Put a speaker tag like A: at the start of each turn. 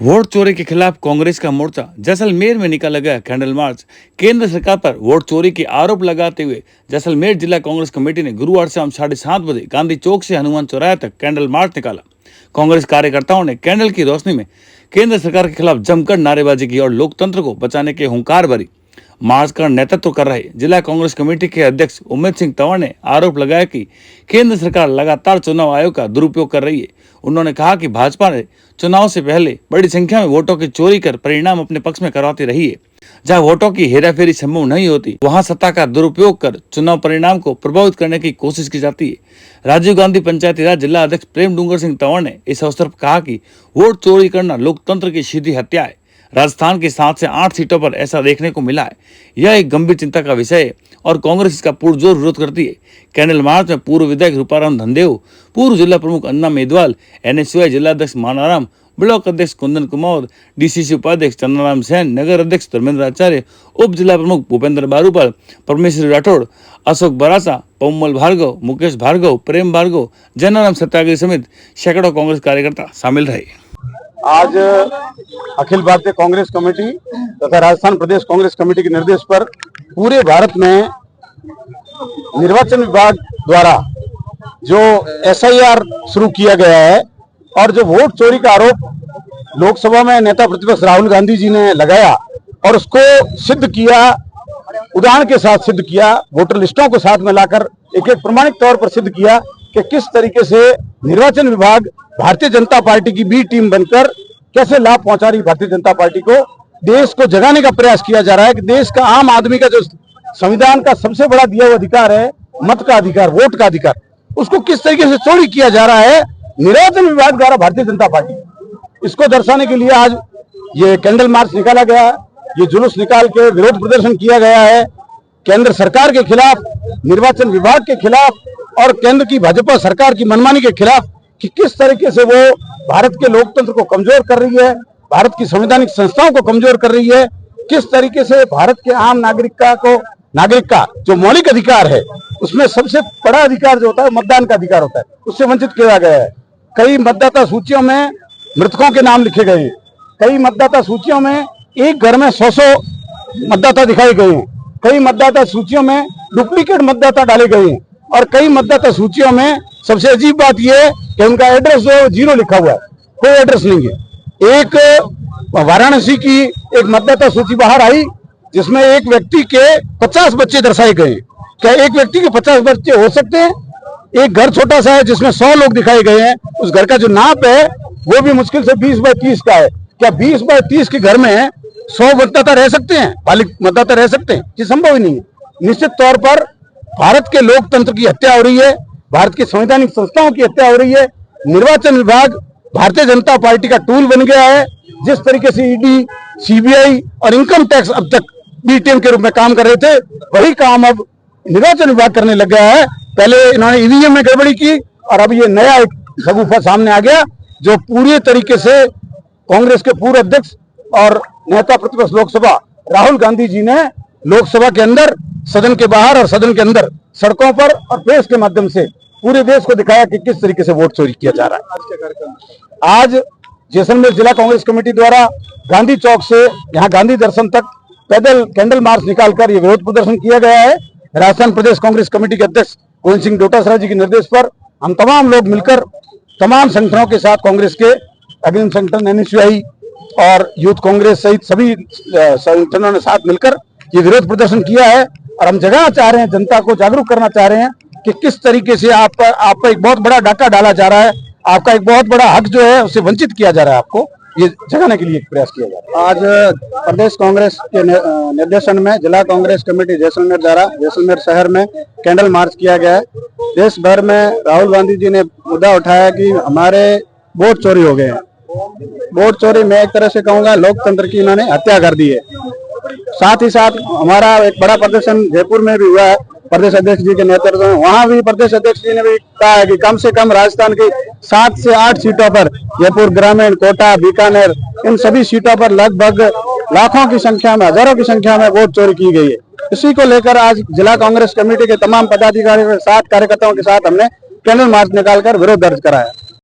A: Vote चोरी के खिलाफ कांग्रेस का मोर्चा जैसलमेर में निकाला गया कैंडल मार्च। केंद्र सरकार पर वोट चोरी के आरोप लगाते हुए जैसलमेर जिला कांग्रेस कमेटी ने गुरुवार शाम 7:30 बजे गांधी चौक से हनुमान चौराहे तक कैंडल मार्च निकाला। कांग्रेस कार्यकर्ताओं ने कैंडल की रोशनी में केंद्र सरकार के खिलाफ जमकर नारेबाजी की और लोकतंत्र को बचाने के हुंकार भरी। मार्च का नेतृत्व कर रहे जिला कांग्रेस कमेटी के अध्यक्ष उमेद सिंह तंवर ने आरोप लगाया कि केंद्र सरकार लगातार चुनाव आयोग का दुरुपयोग कर रही है। उन्होंने कहा कि भाजपा ने चुनाव से पहले बड़ी संख्या में वोटों की चोरी कर परिणाम अपने पक्ष में करवाती रही है। जहां वोटों की हेराफेरी संभव नहीं होती, वहां सत्ता का दुरुपयोग कर चुनाव परिणाम को प्रभावित करने की कोशिश की जाती है। राजीव गांधी पंचायती राज जिला अध्यक्ष प्रेम डूंगर सिंह तंवर ने इस अवसर पर कहा कि वोट चोरी करना लोकतंत्र की सीधी हत्या है। राजस्थान की 7 से 8 सीटों पर ऐसा देखने को मिला है। यह एक गंभीर चिंता का विषय है और कांग्रेस इसका पुरजोर विरोध करती है। कैंडल मार्च में पूर्व विधायक रूपाराम धनदेव, पूर्व जिला प्रमुख अन्ना मेदवाल, NSUI जिला अध्यक्ष मानाराम, ब्लॉक अध्यक्ष कुंदन कुमार, DCC उपाध्यक्ष चंद्रराम सेन, नगर अध्यक्ष धर्मेंद्र आचार्य, उप जिला प्रमुख भूपेंद्र बारूपाल, परमेश्वर राठौड़, अशोक बरासा, पौमल भार्गव, मुकेश भार्गव, प्रेम भार्गव, जनाराम सत्याग्रही समेत सैकड़ों कांग्रेस कार्यकर्ता शामिल रहे।
B: आज अखिल भारतीय कांग्रेस कमेटी तथा राजस्थान प्रदेश कांग्रेस कमेटी के निर्देश पर पूरे भारत में निर्वाचन विभाग द्वारा जो SIR शुरू किया गया है और जो वोट चोरी का आरोप लोकसभा में नेता प्रतिपक्ष राहुल गांधी जी ने लगाया और उसको सिद्ध किया, उदाहरण के साथ सिद्ध किया, वोटर लिस्टों को साथ में लाकर एक प्रमाणिक तौर पर सिद्ध किया कि किस तरीके से निर्वाचन विभाग भारतीय जनता पार्टी की बी टीम बनकर कैसे लाभ पहुंचा रही भारतीय जनता पार्टी को। देश को जगाने का प्रयास किया जा रहा है कि देश का आम आदमी का जो संविधान का सबसे बड़ा दिया हुआ अधिकार है, मत का अधिकार, वोट का अधिकार, उसको किस तरीके से चोरी किया जा रहा है निर्वाचन विभाग द्वारा भारतीय जनता पार्टी। इसको दर्शाने के लिए आज ये कैंडल मार्च निकाला गया, ये जुलूस निकाल के विरोध प्रदर्शन किया गया है केंद्र सरकार के खिलाफ, निर्वाचन विभाग के खिलाफ और केंद्र की भाजपा सरकार की मनमानी के खिलाफ कि किस तरीके से वो भारत के लोकतंत्र को कमजोर कर रही है, भारत की संवैधानिक संस्थाओं को कमजोर कर रही है, किस तरीके से भारत के आम नागरिक का जो मौलिक अधिकार है उसमें सबसे बड़ा अधिकार जो होता है मतदान का अधिकार होता है, उससे वंचित किया गया है। कई मतदाता सूचियों में मृतकों के नाम लिखे गए हैं, कई मतदाता सूचियों में एक घर में 100 मतदाता दिखाए गए हैं, कई मतदाता सूचियों में डुप्लीकेट मतदाता डाले गए हैं और कई मतदाता सूचियों में सबसे अजीब बात यह है कि उनका एड्रेस जो 0 लिखा हुआ है, कोई एड्रेस नहीं है। एक वाराणसी की एक मतदाता सूची बाहर आई जिसमें एक व्यक्ति के 50 बच्चे दर्शाए गए। क्या एक व्यक्ति के 50 बच्चे हो सकते हैं? एक घर छोटा सा है जिसमें 100 लोग दिखाए गए हैं, उस घर का जो नाप है वो भी मुश्किल से 20 बाय 30 का है। क्या 20 बाय 30 के घर में 100 मतदाता रह सकते हैं, बालिग मतदाता रह सकते हैं? ये संभव ही नहीं है। निश्चित तौर पर भारत के लोकतंत्र की हत्या हो रही है, भारत की संवैधानिक संस्थाओं की हत्या हो रही है। निर्वाचन विभाग भारतीय जनता पार्टी का टूल बन गया है। जिस तरीके से ED, CBI और इनकम टैक्स अब तक बी टीम के रूप में काम कर रहे थे, वही काम अब निर्वाचन विभाग करने लग गया है। पहले इन्होंने EVM में गड़बड़ी की और अब ये नया एक शगुफा सामने आ गया जो पूरी तरीके से कांग्रेस के पूर्व अध्यक्ष और नेता प्रतिपक्ष लोकसभा राहुल गांधी जी ने लोकसभा के अंदर, सदन के बाहर और सदन के अंदर, सड़कों पर और प्रेस के माध्यम से पूरे देश को दिखाया कि किस तरीके से वोट चोरी किया जा रहा है। आज जैसलमेर जिला कांग्रेस कमेटी द्वारा गांधी चौक से यहाँ गांधी दर्शन तक पैदल कैंडल मार्च निकालकर ये विरोध प्रदर्शन किया गया है। राजस्थान प्रदेश कांग्रेस कमेटी के अध्यक्ष गोविंद सिंह डोटासरा जी के निर्देश पर हम तमाम लोग मिलकर तमाम संगठनों के साथ, कांग्रेस के अग्रणी संगठन NSUI और यूथ कांग्रेस सहित सभी संगठनों ने साथ मिलकर ये विरोध प्रदर्शन किया है और हम जगाना चाह रहे हैं, जनता को जागरूक करना चाह रहे हैं कि किस तरीके से आप पर एक बहुत बड़ा डाका डाला जा रहा है, आपका एक बहुत बड़ा हक जो है उससे वंचित किया जा रहा है। आपको ये जगाने के लिए एक प्रयास किया जा रहा है। आज प्रदेश कांग्रेस के निर्देशन में जिला कांग्रेस कमेटी जैसलमेर द्वारा जैसलमेर शहर में कैंडल मार्च किया गया है। देश भर में राहुल गांधी जी ने मुद्दा उठाया कि हमारे वोट चोरी हो गए हैं। वोट चोरी मैं एक तरह से कहूँगा लोकतंत्र की इन्होंने हत्या कर दी है। साथ ही साथ हमारा एक बड़ा प्रदर्शन जयपुर में भी हुआ है प्रदेश अध्यक्ष जी के नेतृत्व में। वहां भी प्रदेश अध्यक्ष जी ने भी कहा है कि कम से कम राजस्थान की 7 से 8 सीटों पर, जयपुर ग्रामीण, कोटा, बीकानेर, इन सभी सीटों पर लगभग लाखों की संख्या में, हजारों की संख्या में वोट चोरी की गई है। इसी को लेकर आज जिला कांग्रेस कमेटी के तमाम पदाधिकारियों के साथ, कार्यकर्ताओं के साथ हमने कैंडल मार्च निकालकर विरोध दर्ज कराया।